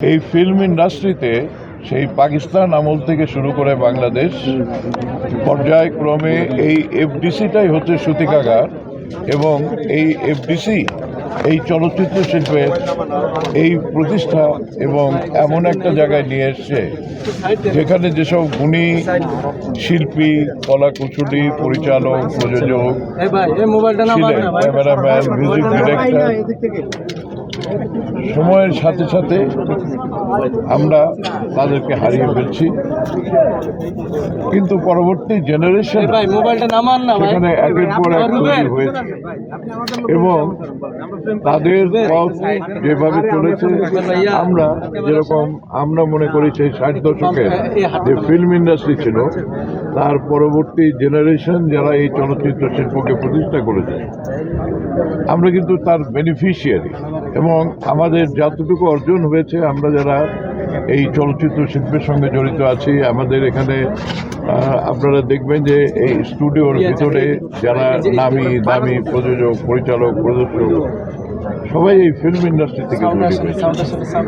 এই ফিল্ম ইন্ডাস্ট্রিতে সেই পাকিস্তান আমল থেকে শুরু করে বাংলাদেশ পর্যায়ক্রমে এই এফডিসিটাই হচ্ছে সূতিকাগার এবং এই এফডিসি এই চলচ্চিত্র শিল্পের এই প্রতিষ্ঠা এবং এমন একটা জায়গায় নিয়ে এসছে যেখানে যেসব গুণী শিল্পী, কলাকুশলী, পরিচালক, প্রযোজক ছিলেন, ক্যামেরাম্যান, মিউজিক ডিরেক্টর, সময়ের সাথে সাথে আমরা তাদেরকে হারিয়ে ফেলছি। কিন্তু পরবর্তী জেনারেশন সেখানে একের পর এক তৈরি হয়েছে এবং তাদের পথ যেভাবে চলেছে আমরা মনে করি সেই 60 দশকের যে ফিল্ম ইন্ডাস্ট্রি ছিল তার পরবর্তী জেনারেশন যারা এই চলচ্চিত্র শিল্পকে প্রতিষ্ঠা করেছে আমরা কিন্তু তার বেনিফিশিয়ারি এবং আমাদের যতটুকু অর্জন হয়েছে আমরা যারা এই চলচ্চিত্র শিল্পের সঙ্গে জড়িত আছি আমাদের এখানে আপনারা দেখবেন যে এই স্টুডিওর ভিতরে যারা নামি দামি প্রযোজক, পরিচালক, প্রদর্শক সবাই এই ফিল্ম ইন্ডাস্ট্রি থেকে জড়িত হয়েছে।